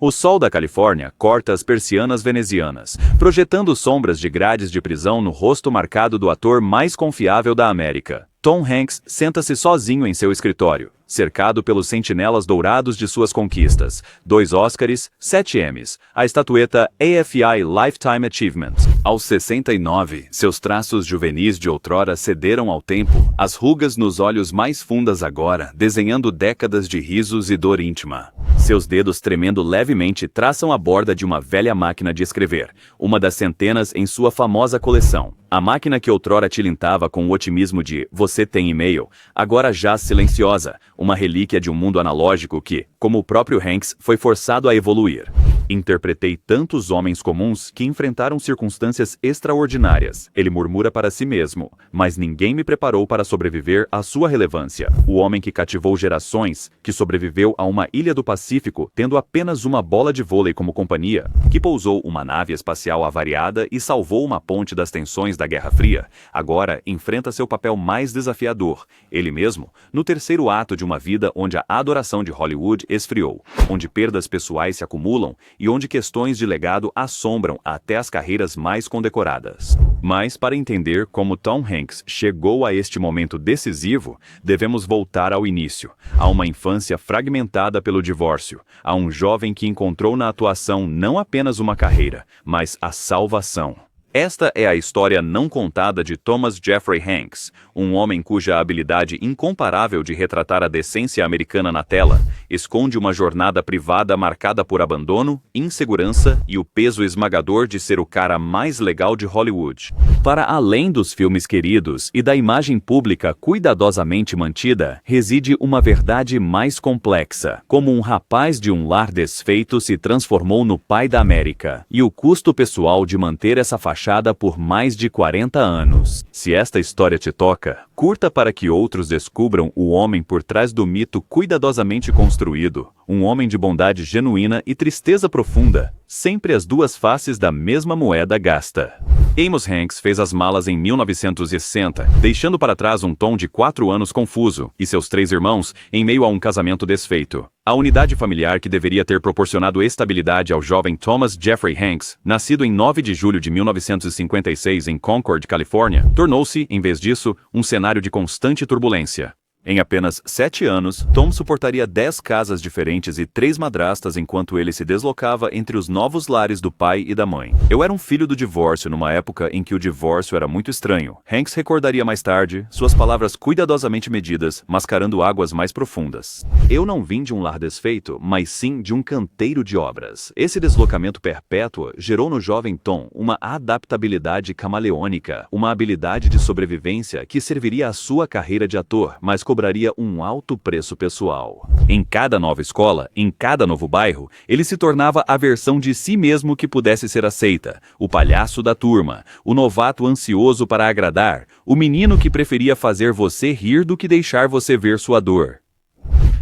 O sol da Califórnia corta as persianas venezianas, projetando sombras de grades de prisão no rosto marcado do ator mais confiável da América. Tom Hanks senta-se sozinho em seu escritório, cercado pelos sentinelas dourados de suas conquistas, 2 Oscars, 7 Emmys, a estatueta AFI Lifetime Achievement. Aos 69, seus traços juvenis de outrora cederam ao tempo, as rugas nos olhos mais fundas agora, desenhando décadas de risos e dor íntima. Seus dedos tremendo levemente traçam a borda de uma velha máquina de escrever, uma das centenas em sua famosa coleção. A máquina que outrora tilintava com o otimismo de "você tem e-mail", agora jaz silenciosa, uma relíquia de um mundo analógico que, como o próprio Hanks, foi forçado a evoluir. Interpretei tantos homens comuns que enfrentaram circunstâncias extraordinárias, ele murmura para si mesmo, mas ninguém me preparou para sobreviver à sua relevância. O homem que cativou gerações, que sobreviveu a uma ilha do Pacífico tendo apenas uma bola de vôlei como companhia, que pousou uma nave espacial avariada e salvou uma ponte das tensões da Guerra Fria, agora enfrenta seu papel mais desafiador, ele mesmo, no terceiro ato de uma vida onde a adoração de Hollywood esfriou, onde perdas pessoais se acumulam e onde questões de legado assombram até as carreiras mais condecoradas. Mas para entender como Tom Hanks chegou a este momento decisivo, devemos voltar ao início, a uma infância fragmentada pelo divórcio, a um jovem que encontrou na atuação não apenas uma carreira, mas a salvação. Esta é a história não contada de Thomas Jeffrey Hanks, um homem cuja habilidade incomparável de retratar a decência americana na tela esconde uma jornada privada marcada por abandono, insegurança e o peso esmagador de ser o cara mais legal de Hollywood. Para além dos filmes queridos e da imagem pública cuidadosamente mantida, reside uma verdade mais complexa. Como um rapaz de um lar desfeito se transformou no pai da América, e o custo pessoal de manter essa fachada por mais de 40 anos. Se esta história te toca, curta para que outros descubram o homem por trás do mito cuidadosamente construído, um homem de bondade genuína e tristeza profunda, sempre as duas faces da mesma moeda gasta. Amos Hanks fez as malas em 1960, deixando para trás um Tom de 4 anos confuso, e seus 3 irmãos, em meio a um casamento desfeito. A unidade familiar que deveria ter proporcionado estabilidade ao jovem Thomas Jeffrey Hanks, nascido em 9 de julho de 1956 em Concord, Califórnia, tornou-se, em vez disso, um cenário de constante turbulência. Em apenas 7 anos, Tom suportaria 10 casas diferentes e 3 madrastas enquanto ele se deslocava entre os novos lares do pai e da mãe. Eu era um filho do divórcio numa época em que o divórcio era muito estranho. Hanks recordaria mais tarde, suas palavras cuidadosamente medidas, mascarando águas mais profundas. Eu não vim de um lar desfeito, mas sim de um canteiro de obras. Esse deslocamento perpétuo gerou no jovem Tom uma adaptabilidade camaleônica, uma habilidade de sobrevivência que serviria à sua carreira de ator, mas cobraria um alto preço pessoal. Em cada nova escola, em cada novo bairro, ele se tornava a versão de si mesmo que pudesse ser aceita, o palhaço da turma, o novato ansioso para agradar, o menino que preferia fazer você rir do que deixar você ver sua dor.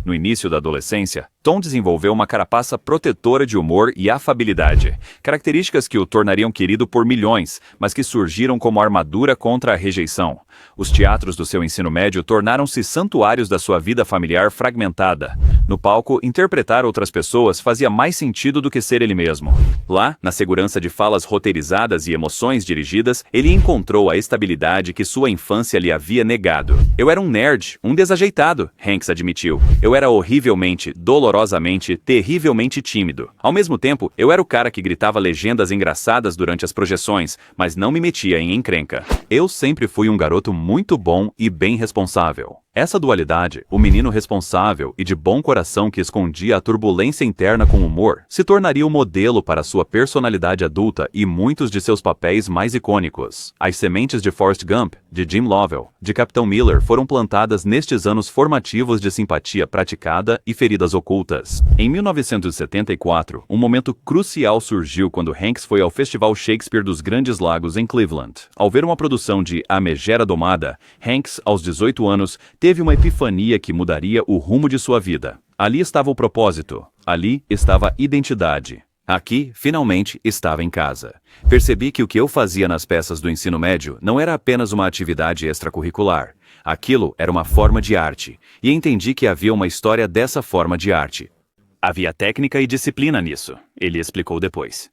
No início da adolescência, Tom desenvolveu uma carapaça protetora de humor e afabilidade, características que o tornariam querido por milhões, mas que surgiram como armadura contra a rejeição. Os teatros do seu ensino médio tornaram-se santuários da sua vida familiar fragmentada. No palco, interpretar outras pessoas fazia mais sentido do que ser ele mesmo. Lá, na segurança de falas roteirizadas e emoções dirigidas, ele encontrou a estabilidade que sua infância lhe havia negado. Eu era um nerd, um desajeitado, Hanks admitiu. Eu era horrivelmente, dolorosamente, terrivelmente tímido. Ao mesmo tempo, eu era o cara que gritava legendas engraçadas durante as projeções, mas não me metia em encrenca. Eu sempre fui um garoto muito bom e bem responsável. Essa dualidade, o menino responsável e de bom coração que escondia a turbulência interna com humor, se tornaria o modelo para sua personalidade adulta e muitos de seus papéis mais icônicos. As sementes de Forrest Gump, de Jim Lovell, de Capitão Miller foram plantadas nestes anos formativos de simpatia praticada e feridas ocultas. Em 1974, um momento crucial surgiu quando Hanks foi ao Festival Shakespeare dos Grandes Lagos em Cleveland. Ao ver uma produção de A Megera Domada, Hanks, aos 18 anos, teve uma epifania que mudaria o rumo de sua vida. Ali estava o propósito, ali estava a identidade. Aqui, finalmente, estava em casa. Percebi que o que eu fazia nas peças do ensino médio não era apenas uma atividade extracurricular. Aquilo era uma forma de arte, e entendi que havia uma história dessa forma de arte. Havia técnica e disciplina nisso, ele explicou depois.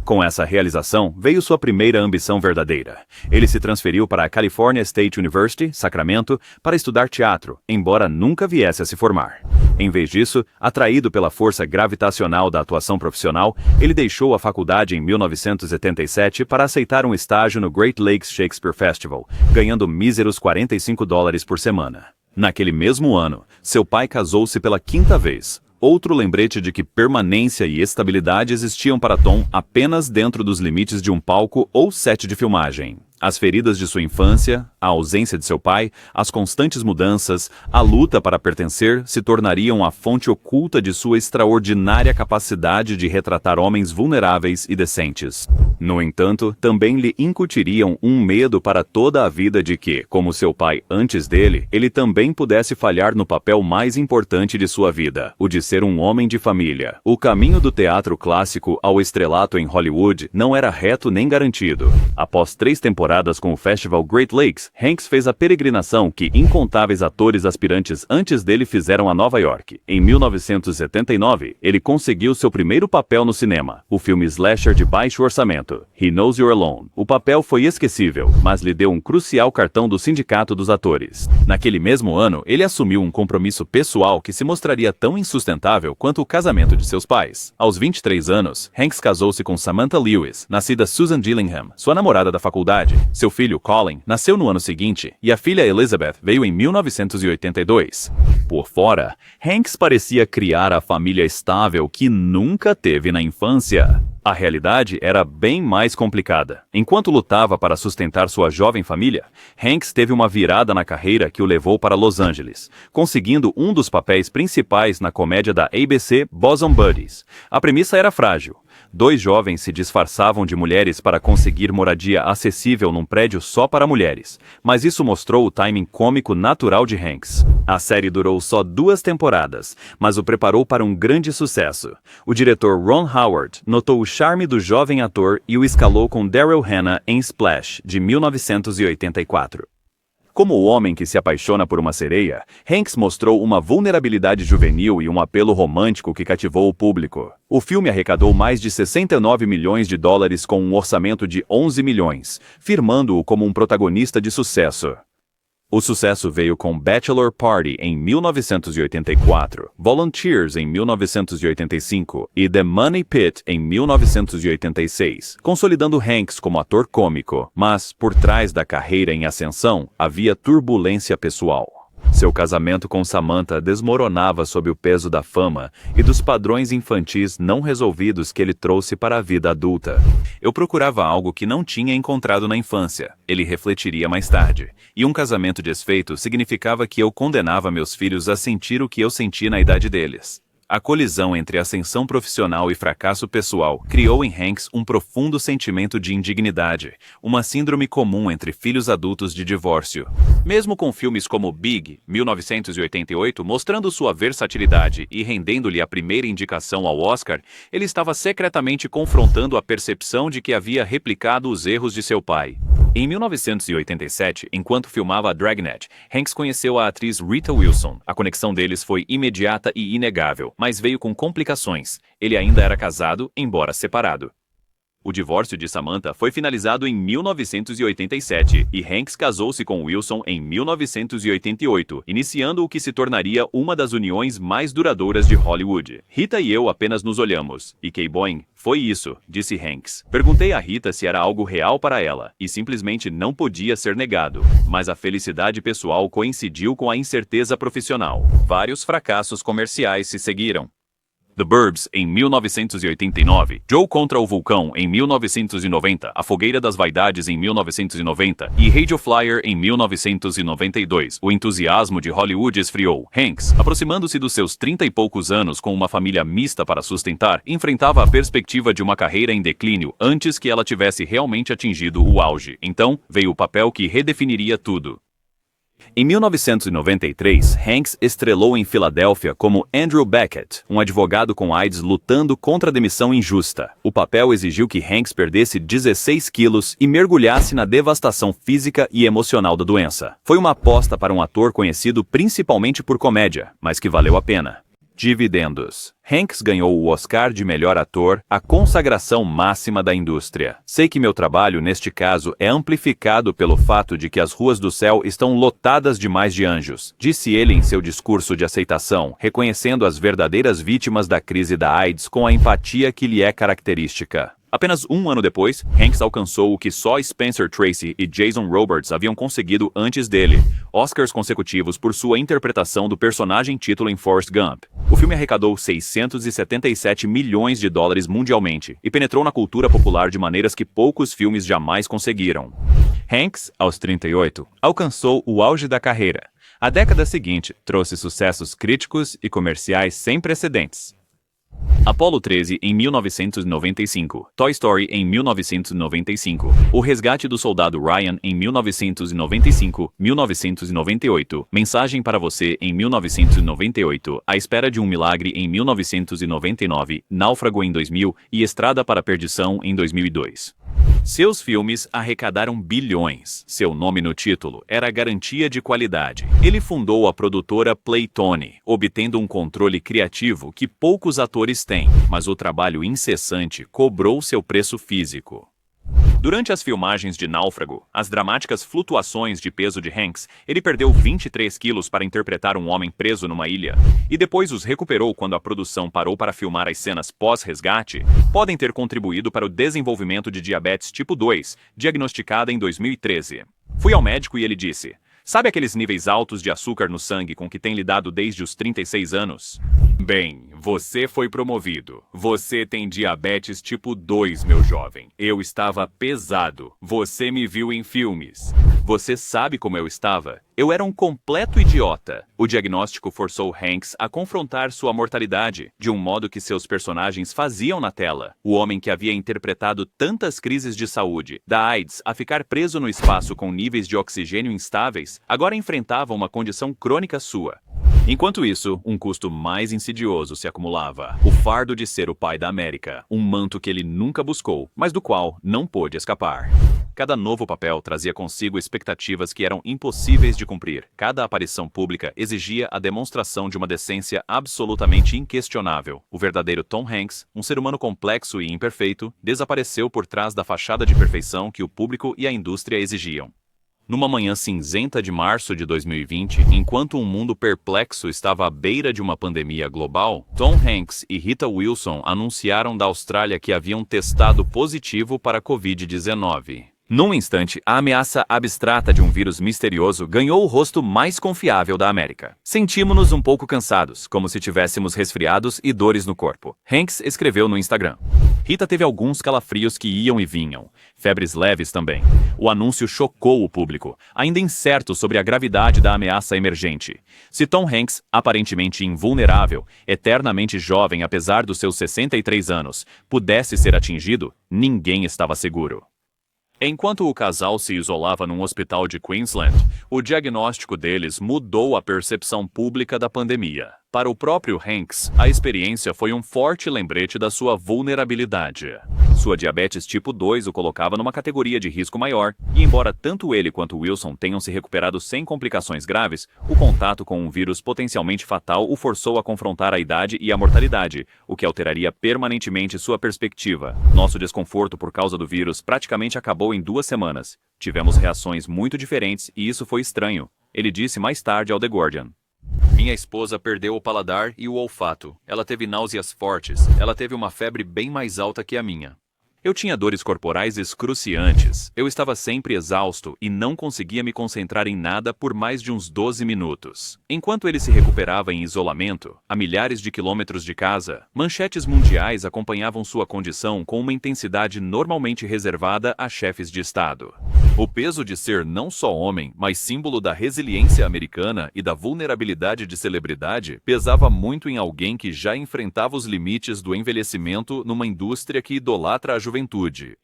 Com essa realização, veio sua primeira ambição verdadeira. Ele se transferiu para a California State University, Sacramento, para estudar teatro, embora nunca viesse a se formar. Em vez disso, atraído pela força gravitacional da atuação profissional, ele deixou a faculdade em 1977 para aceitar um estágio no Great Lakes Shakespeare Festival, ganhando míseros $45 por semana. Naquele mesmo ano, seu pai casou-se pela 5ª vez. Outro lembrete de que permanência e estabilidade existiam para Tom apenas dentro dos limites de um palco ou set de filmagem. As feridas de sua infância, a ausência de seu pai, as constantes mudanças, a luta para pertencer se tornariam a fonte oculta de sua extraordinária capacidade de retratar homens vulneráveis e decentes. No entanto, também lhe incutiriam um medo para toda a vida de que, como seu pai antes dele, ele também pudesse falhar no papel mais importante de sua vida, o de ser um homem de família. O caminho do teatro clássico ao estrelato em Hollywood não era reto nem garantido. Após 3 temporadas com o Festival Great Lakes, Hanks fez a peregrinação que incontáveis atores aspirantes antes dele fizeram a Nova York. Em 1979, ele conseguiu seu primeiro papel no cinema, o filme slasher de baixo orçamento, He Knows You're Alone. O papel foi esquecível, mas lhe deu um crucial cartão do Sindicato dos Atores. Naquele mesmo ano, ele assumiu um compromisso pessoal que se mostraria tão insustentável quanto o casamento de seus pais. Aos 23 anos, Hanks casou-se com Samantha Lewis, nascida Susan Gillingham, sua namorada da faculdade. Seu filho, Colin, nasceu no ano seguinte, e a filha Elizabeth veio em 1982. Por fora, Hanks parecia criar a família estável que nunca teve na infância. A realidade era bem mais complicada. Enquanto lutava para sustentar sua jovem família, Hanks teve uma virada na carreira que o levou para Los Angeles, conseguindo um dos papéis principais na comédia da ABC Bosom Buddies. A premissa era frágil. 2 jovens se disfarçavam de mulheres para conseguir moradia acessível num prédio só para mulheres, mas isso mostrou o timing cômico natural de Hanks. A série durou só 2 temporadas, mas o preparou para um grande sucesso. O diretor Ron Howard notou o charme do jovem ator e o escalou com Daryl Hannah em Splash, de 1984. Como o homem que se apaixona por uma sereia, Hanks mostrou uma vulnerabilidade juvenil e um apelo romântico que cativou o público. O filme arrecadou mais de $69 milhões com um orçamento de 11 milhões, firmando-o como um protagonista de sucesso. O sucesso veio com Bachelor Party em 1984, Volunteers em 1985 e The Money Pit em 1986, consolidando Hanks como ator cômico, mas, por trás da carreira em ascensão, havia turbulência pessoal. Seu casamento com Samantha desmoronava sob o peso da fama e dos padrões infantis não resolvidos que ele trouxe para a vida adulta. Eu procurava algo que não tinha encontrado na infância, ele refletiria mais tarde. E um casamento desfeito significava que eu condenava meus filhos a sentir o que eu senti na idade deles. A colisão entre ascensão profissional e fracasso pessoal criou em Hanks um profundo sentimento de indignidade, uma síndrome comum entre filhos adultos de divórcio. Mesmo com filmes como Big, 1988, mostrando sua versatilidade e rendendo-lhe a primeira indicação ao Oscar, ele estava secretamente confrontando a percepção de que havia replicado os erros de seu pai. Em 1987, enquanto filmava Dragnet, Hanks conheceu a atriz Rita Wilson. A conexão deles foi imediata e inegável, mas veio com complicações. Ele ainda era casado, embora separado. O divórcio de Samantha foi finalizado em 1987 e Hanks casou-se com Wilson em 1988, iniciando o que se tornaria uma das uniões mais duradouras de Hollywood. Rita e eu apenas nos olhamos, e K-Boing, foi isso, disse Hanks. Perguntei a Rita se era algo real para ela, e simplesmente não podia ser negado. Mas a felicidade pessoal coincidiu com a incerteza profissional. Vários fracassos comerciais se seguiram. The Burbs, em 1989, Joe contra o Vulcão, em 1990, A Fogueira das Vaidades, em 1990 e Radio Flyer, em 1992. O entusiasmo de Hollywood esfriou. Hanks, aproximando-se dos seus 30 e poucos anos com uma família mista para sustentar, enfrentava a perspectiva de uma carreira em declínio antes que ela tivesse realmente atingido o auge. Então, veio o papel que redefiniria tudo. Em 1993, Hanks estrelou em Filadélfia como Andrew Beckett, um advogado com AIDS lutando contra a demissão injusta. O papel exigiu que Hanks perdesse 16 quilos e mergulhasse na devastação física e emocional da doença. Foi uma aposta para um ator conhecido principalmente por comédia, mas que valeu a pena. Dividendos. Hanks ganhou o Oscar de melhor ator, a consagração máxima da indústria. Sei que meu trabalho, neste caso, é amplificado pelo fato de que as ruas do céu estão lotadas demais de anjos, disse ele em seu discurso de aceitação, reconhecendo as verdadeiras vítimas da crise da AIDS com a empatia que lhe é característica. Apenas um ano depois, Hanks alcançou o que só Spencer Tracy e Jason Robards haviam conseguido antes dele, Oscars consecutivos por sua interpretação do personagem título em Forrest Gump. O filme arrecadou 677 milhões de dólares mundialmente e penetrou na cultura popular de maneiras que poucos filmes jamais conseguiram. Hanks, aos 38, alcançou o auge da carreira. A década seguinte trouxe sucessos críticos e comerciais sem precedentes. Apollo 13 em 1995, Toy Story em 1995, O Resgate do Soldado Ryan em 1995, 1998, Mensagem para Você em 1998, A Espera de um Milagre em 1999, Náufrago em 2000 e Estrada para a Perdição em 2002. Seus filmes arrecadaram bilhões. Seu nome no título era garantia de qualidade. Ele fundou a produtora Playtone, obtendo um controle criativo que poucos atores têm, mas o trabalho incessante cobrou seu preço físico. Durante as filmagens de Náufrago, as dramáticas flutuações de peso de Hanks, ele perdeu 23 quilos para interpretar um homem preso numa ilha, e depois os recuperou quando a produção parou para filmar as cenas pós-resgate, podem ter contribuído para o desenvolvimento de diabetes tipo 2, diagnosticada em 2013. Fui ao médico e ele disse: "Sabe aqueles níveis altos de açúcar no sangue com que tem lidado desde os 36 anos? Bem, você foi promovido. Você tem diabetes tipo 2, meu jovem. Eu estava pesado. Você me viu em filmes. Você sabe como eu estava? Eu era um completo idiota." O diagnóstico forçou Hanks a confrontar sua mortalidade, de um modo que seus personagens faziam na tela. O homem que havia interpretado tantas crises de saúde, da AIDS a ficar preso no espaço com níveis de oxigênio instáveis, agora enfrentava uma condição crônica sua. Enquanto isso, um custo mais insidioso se acumulava: o fardo de ser o pai da América, um manto que ele nunca buscou, mas do qual não pôde escapar. Cada novo papel trazia consigo expectativas que eram impossíveis de cumprir. Cada aparição pública exigia a demonstração de uma decência absolutamente inquestionável. O verdadeiro Tom Hanks, um ser humano complexo e imperfeito, desapareceu por trás da fachada de perfeição que o público e a indústria exigiam. Numa manhã cinzenta de março de 2020, enquanto um mundo perplexo estava à beira de uma pandemia global, Tom Hanks e Rita Wilson anunciaram da Austrália que haviam testado positivo para a Covid-19. Num instante, a ameaça abstrata de um vírus misterioso ganhou o rosto mais confiável da América. Sentimos-nos um pouco cansados, como se tivéssemos resfriados e dores no corpo. Hanks escreveu no Instagram. Rita teve alguns calafrios que iam e vinham, febres leves também. O anúncio chocou o público, ainda incerto sobre a gravidade da ameaça emergente. Se Tom Hanks, aparentemente invulnerável, eternamente jovem apesar dos seus 63 anos, pudesse ser atingido, ninguém estava seguro. Enquanto o casal se isolava num hospital de Queensland, o diagnóstico deles mudou a percepção pública da pandemia. Para o próprio Hanks, a experiência foi um forte lembrete da sua vulnerabilidade. Sua diabetes tipo 2 o colocava numa categoria de risco maior, e embora tanto ele quanto Wilson tenham se recuperado sem complicações graves, o contato com um vírus potencialmente fatal o forçou a confrontar a idade e a mortalidade, o que alteraria permanentemente sua perspectiva. Nosso desconforto por causa do vírus praticamente acabou em 2 semanas. Tivemos reações muito diferentes e isso foi estranho, ele disse mais tarde ao The Guardian. Minha esposa perdeu o paladar e o olfato. Ela teve náuseas fortes. Ela teve uma febre bem mais alta que a minha. Eu tinha dores corporais excruciantes. Eu estava sempre exausto e não conseguia me concentrar em nada por mais de uns 12 minutos. Enquanto ele se recuperava em isolamento, a milhares de quilômetros de casa, manchetes mundiais acompanhavam sua condição com uma intensidade normalmente reservada a chefes de Estado. O peso de ser não só homem, mas símbolo da resiliência americana e da vulnerabilidade de celebridade, pesava muito em alguém que já enfrentava os limites do envelhecimento numa indústria que idolatra a juventude.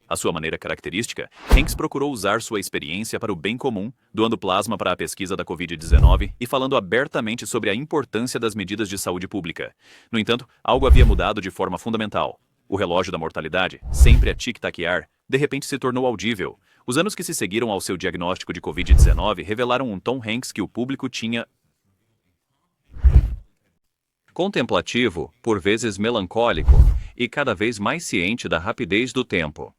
À sua maneira característica, Hanks procurou usar sua experiência para o bem comum, doando plasma para a pesquisa da Covid-19 e falando abertamente sobre a importância das medidas de saúde pública. No entanto, algo havia mudado de forma fundamental. O relógio da mortalidade, sempre a tic-taquear, de repente se tornou audível. Os anos que se seguiram ao seu diagnóstico de Covid-19 revelaram um Tom Hanks que o público tinha contemplativo, por vezes melancólico, e cada vez mais ciente da rapidez do tempo.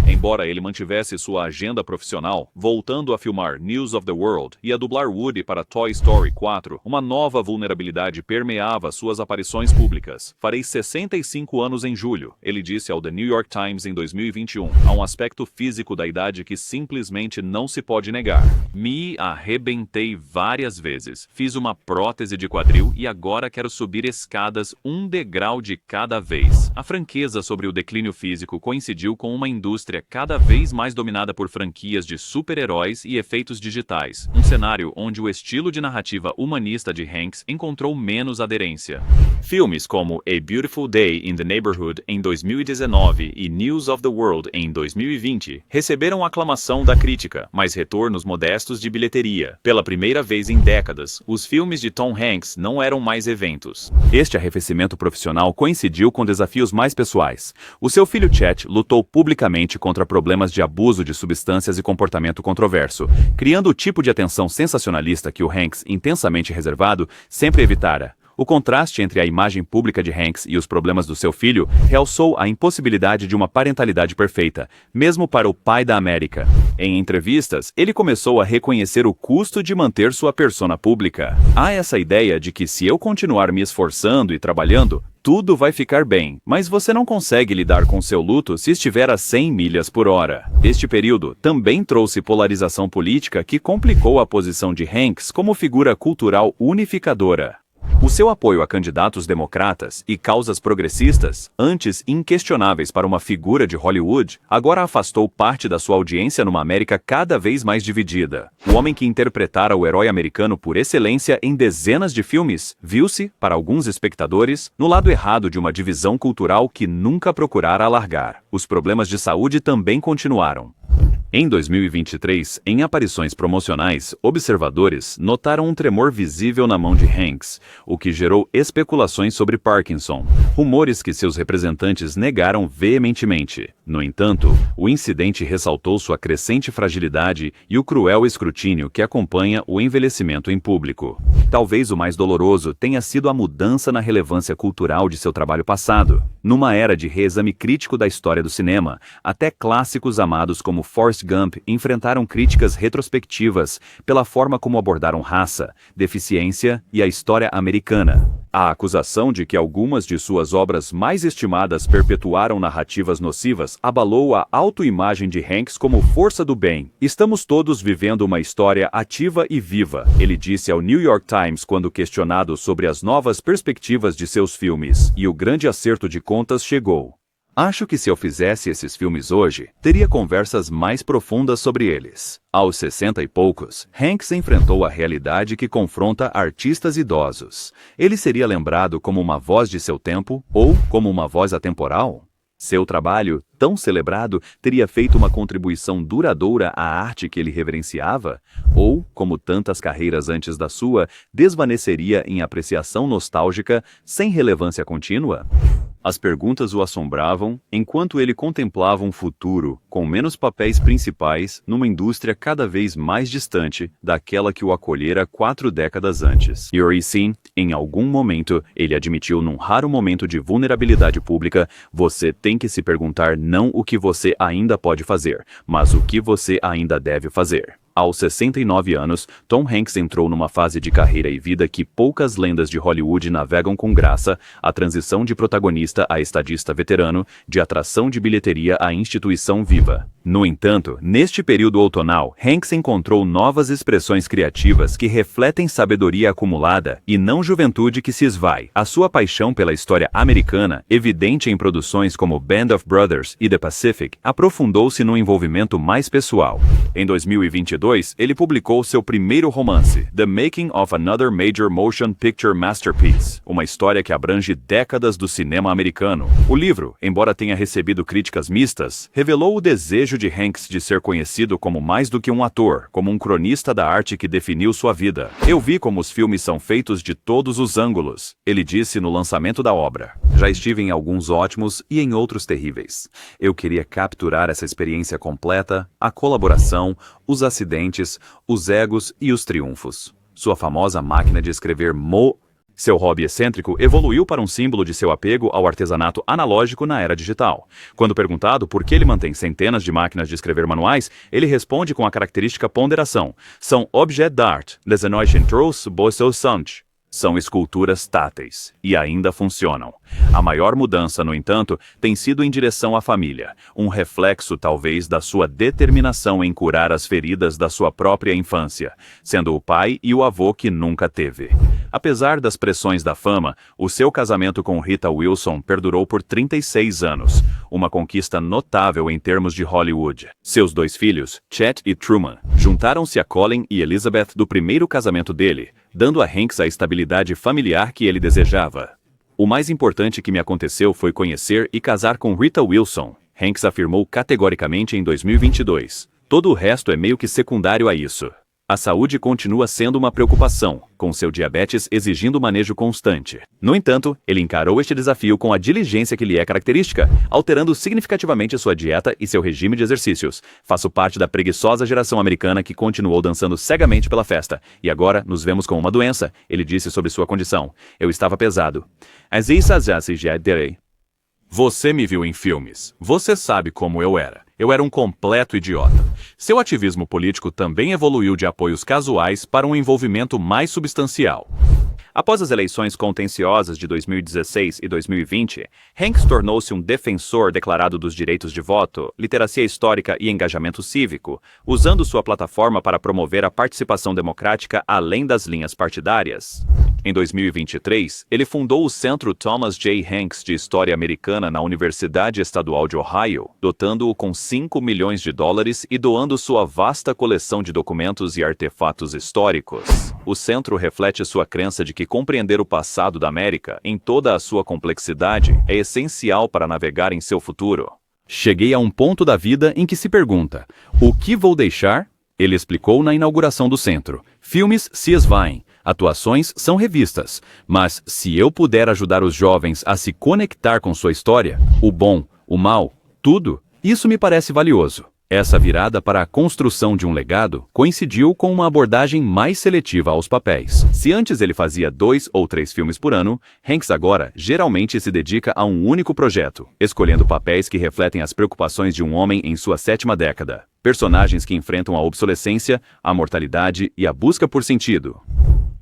Embora ele mantivesse sua agenda profissional, voltando a filmar News of the World e a dublar Woody para Toy Story 4, uma nova vulnerabilidade permeava suas aparições públicas. Farei 65 anos em julho, ele disse ao The New York Times em 2021. Há um aspecto físico da idade que simplesmente não se pode negar. Me arrebentei várias vezes, fiz uma prótese de quadril e agora quero subir escadas um degrau de cada vez. A franqueza sobre o declínio físico coincidiu com uma indústria cada vez mais dominada por franquias de super-heróis e efeitos digitais, um cenário onde o estilo de narrativa humanista de Hanks encontrou menos aderência. Filmes como A Beautiful Day in the Neighborhood em 2019 e News of the World em 2020 receberam aclamação da crítica, mas retornos modestos de bilheteria. Pela primeira vez em décadas, os filmes de Tom Hanks não eram mais eventos. Este arrefecimento profissional coincidiu com desafios mais pessoais. O seu filho Chet lutou publicamente contra problemas de abuso de substâncias e comportamento controverso, criando o tipo de atenção sensacionalista que o Hanks, intensamente reservado, sempre evitara. O contraste entre a imagem pública de Hanks e os problemas do seu filho realçou a impossibilidade de uma parentalidade perfeita, mesmo para o pai da América. Em entrevistas, ele começou a reconhecer o custo de manter sua persona pública. Há essa ideia de que se eu continuar me esforçando e trabalhando, tudo vai ficar bem, mas você não consegue lidar com seu luto se estiver a 100 milhas por hora. Este período também trouxe polarização política que complicou a posição de Hanks como figura cultural unificadora. O seu apoio a candidatos democratas e causas progressistas, antes inquestionáveis para uma figura de Hollywood, agora afastou parte da sua audiência numa América cada vez mais dividida. O homem que interpretara o herói americano por excelência em dezenas de filmes, viu-se, para alguns espectadores, no lado errado de uma divisão cultural que nunca procurara alargar. Os problemas de saúde também continuaram. Em 2023, em aparições promocionais, observadores notaram um tremor visível na mão de Hanks, o que gerou especulações sobre Parkinson, rumores que seus representantes negaram veementemente. No entanto, o incidente ressaltou sua crescente fragilidade e o cruel escrutínio que acompanha o envelhecimento em público. Talvez o mais doloroso tenha sido a mudança na relevância cultural de seu trabalho passado. Numa era de reexame crítico da história do cinema, até clássicos amados como Forrest Gump enfrentaram críticas retrospectivas pela forma como abordaram raça, deficiência e a história americana. A acusação de que algumas de suas obras mais estimadas perpetuaram narrativas nocivas abalou a autoimagem de Hanks como força do bem. Estamos todos vivendo uma história ativa e viva, ele disse ao New York Times quando questionado sobre as novas perspectivas de seus filmes, e o grande acerto de contas chegou. Acho que se eu fizesse esses filmes hoje, teria conversas mais profundas sobre eles. Aos 60 e poucos, Hanks enfrentou a realidade que confronta artistas idosos. Ele seria lembrado como uma voz de seu tempo ou como uma voz atemporal? Seu trabalho, tão celebrado, teria feito uma contribuição duradoura à arte que ele reverenciava? Ou, como tantas carreiras antes da sua, desvaneceria em apreciação nostálgica, sem relevância contínua? As perguntas o assombravam, enquanto ele contemplava um futuro, com menos papéis principais, numa indústria cada vez mais distante daquela que o acolhera 4 décadas antes. E sim, em algum momento, ele admitiu num raro momento de vulnerabilidade pública, você tem que se perguntar não o que você ainda pode fazer, mas o que você ainda deve fazer. Aos 69 anos, Tom Hanks entrou numa fase de carreira e vida que poucas lendas de Hollywood navegam com graça, a transição de protagonista a estadista veterano, de atração de bilheteria a instituição viva. No entanto, neste período outonal, Hanks encontrou novas expressões criativas que refletem sabedoria acumulada e não juventude que se esvai. A sua paixão pela história americana, evidente em produções como Band of Brothers e The Pacific, aprofundou-se no envolvimento mais pessoal. Em 2022, ele publicou seu primeiro romance, The Making of Another Major Motion Picture Masterpiece, uma história que abrange décadas do cinema americano. O livro, embora tenha recebido críticas mistas, revelou o desejo de Hanks de ser conhecido como mais do que um ator, como um cronista da arte que definiu sua vida. Eu vi como os filmes são feitos de todos os ângulos, ele disse no lançamento da obra. Já estive em alguns ótimos e em outros terríveis. Eu queria capturar essa experiência completa, a colaboração, os acidentes, os egos e os triunfos. Sua famosa máquina de escrever Seu hobby excêntrico evoluiu para um símbolo de seu apego ao artesanato analógico na era digital. Quando perguntado por que ele mantém centenas de máquinas de escrever manuais, ele responde com a característica ponderação. São objet d'art, les anois trop beaux sont. São esculturas táteis, e ainda funcionam. A maior mudança, no entanto, tem sido em direção à família, um reflexo talvez da sua determinação em curar as feridas da sua própria infância, sendo o pai e o avô que nunca teve. Apesar das pressões da fama, o seu casamento com Rita Wilson perdurou por 36 anos, uma conquista notável em termos de Hollywood. Seus 2 filhos, Chet e Truman, juntaram-se a Colin e Elizabeth do primeiro casamento dele, dando a Hanks a estabilidade familiar que ele desejava. O mais importante que me aconteceu foi conhecer e casar com Rita Wilson, Hanks afirmou categoricamente em 2022. Todo o resto é meio que secundário a isso. A saúde continua sendo uma preocupação, com seu diabetes exigindo manejo constante. No entanto, ele encarou este desafio com a diligência que lhe é característica, alterando significativamente sua dieta e seu regime de exercícios. Faço parte da preguiçosa geração americana que continuou dançando cegamente pela festa. E agora nos vemos com uma doença, ele disse sobre sua condição. Eu estava pesado. Você me viu em filmes. Você sabe como eu era. Eu era um completo idiota. Seu ativismo político também evoluiu de apoios casuais para um envolvimento mais substancial. Após as eleições contenciosas de 2016 e 2020, Hanks tornou-se um defensor declarado dos direitos de voto, literacia histórica e engajamento cívico, usando sua plataforma para promover a participação democrática além das linhas partidárias. Em 2023, ele fundou o Centro Thomas J. Hanks de História Americana na Universidade Estadual de Ohio, dotando-o com $5 milhões e doando sua vasta coleção de documentos e artefatos históricos. O centro reflete sua crença de que compreender o passado da América, em toda a sua complexidade, é essencial para navegar em seu futuro. Cheguei a um ponto da vida em que se pergunta: o que vou deixar? Ele explicou na inauguração do centro. Filmes se esvaem. Atuações são revistas, mas se eu puder ajudar os jovens a se conectar com sua história, o bom, o mal, tudo, isso me parece valioso. Essa virada para a construção de um legado coincidiu com uma abordagem mais seletiva aos papéis. Se antes ele fazia 2 ou 3 filmes por ano, Hanks agora geralmente se dedica a um único projeto, escolhendo papéis que refletem as preocupações de um homem em sua 7ª década. Personagens que enfrentam a obsolescência, a mortalidade e a busca por sentido.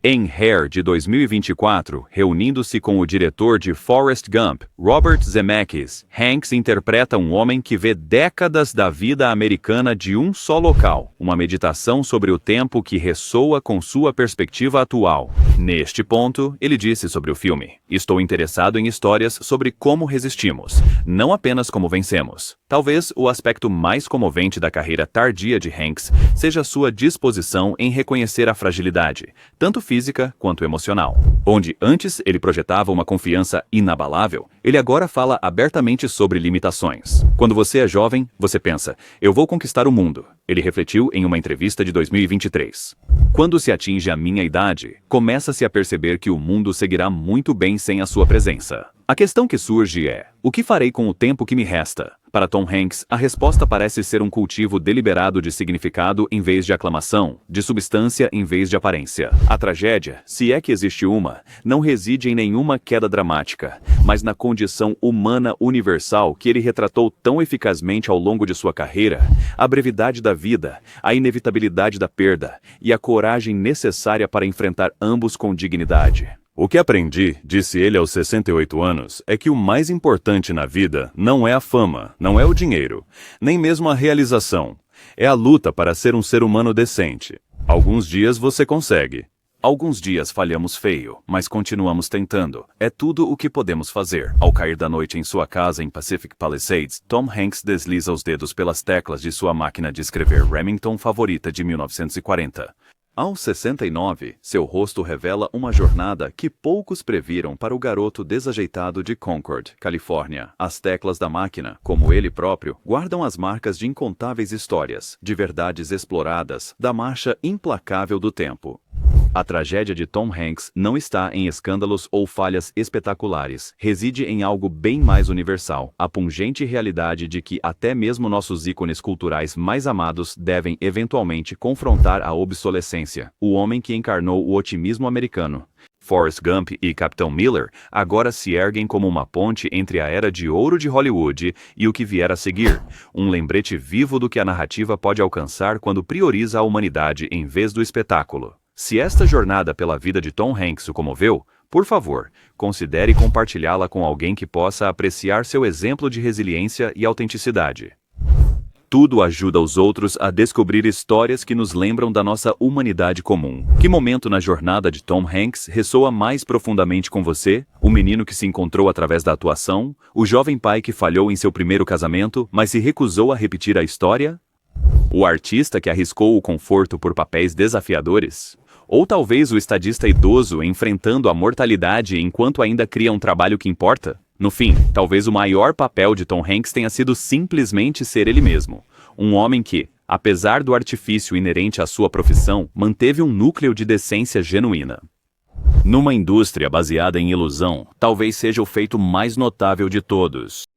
Em Hair de 2024, reunindo-se com o diretor de Forrest Gump, Robert Zemeckis, Hanks interpreta um homem que vê décadas da vida americana de um só local, uma meditação sobre o tempo que ressoa com sua perspectiva atual. Neste ponto, ele disse sobre o filme: estou interessado em histórias sobre como resistimos, não apenas como vencemos. Talvez o aspecto mais comovente da carreira tardia de Hanks seja sua disposição em reconhecer a fragilidade, tanto física quanto emocional. Onde antes ele projetava uma confiança inabalável, ele agora fala abertamente sobre limitações. Quando você é jovem, você pensa: eu vou conquistar o mundo. Ele refletiu em uma entrevista de 2023. Quando se atinge a minha idade, começa-se a perceber que o mundo seguirá muito bem sem a sua presença. A questão que surge é: o que farei com o tempo que me resta? Para Tom Hanks, a resposta parece ser um cultivo deliberado de significado em vez de aclamação, de substância em vez de aparência. A tragédia, se é que existe uma, não reside em nenhuma queda dramática, mas na condição humana universal que ele retratou tão eficazmente ao longo de sua carreira: a brevidade da vida, a inevitabilidade da perda e a coragem necessária para enfrentar ambos com dignidade. O que aprendi, disse ele aos 68 anos, é que o mais importante na vida não é a fama, não é o dinheiro, nem mesmo a realização. É a luta para ser um ser humano decente. Alguns dias você consegue. Alguns dias falhamos feio, mas continuamos tentando. É tudo o que podemos fazer. Ao cair da noite em sua casa em Pacific Palisades, Tom Hanks desliza os dedos pelas teclas de sua máquina de escrever Remington favorita de 1940. Aos 69, seu rosto revela uma jornada que poucos previram para o garoto desajeitado de Concord, Califórnia. As teclas da máquina, como ele próprio, guardam as marcas de incontáveis histórias, de verdades exploradas, da marcha implacável do tempo. A tragédia de Tom Hanks não está em escândalos ou falhas espetaculares. Reside em algo bem mais universal, a pungente realidade de que até mesmo nossos ícones culturais mais amados devem eventualmente confrontar a obsolescência. O homem que encarnou o otimismo americano. Forrest Gump e Capitão Miller agora se erguem como uma ponte entre a era de ouro de Hollywood e o que vier a seguir, um lembrete vivo do que a narrativa pode alcançar quando prioriza a humanidade em vez do espetáculo. Se esta jornada pela vida de Tom Hanks o comoveu, por favor, considere compartilhá-la com alguém que possa apreciar seu exemplo de resiliência e autenticidade. Tudo ajuda os outros a descobrir histórias que nos lembram da nossa humanidade comum. Que momento na jornada de Tom Hanks ressoa mais profundamente com você? O menino que se encontrou através da atuação? O jovem pai que falhou em seu primeiro casamento, mas se recusou a repetir a história? O artista que arriscou o conforto por papéis desafiadores? Ou talvez o estadista idoso enfrentando a mortalidade enquanto ainda cria um trabalho que importa? No fim, talvez o maior papel de Tom Hanks tenha sido simplesmente ser ele mesmo. Um homem que, apesar do artifício inerente à sua profissão, manteve um núcleo de decência genuína. Numa indústria baseada em ilusão, talvez seja o feito mais notável de todos.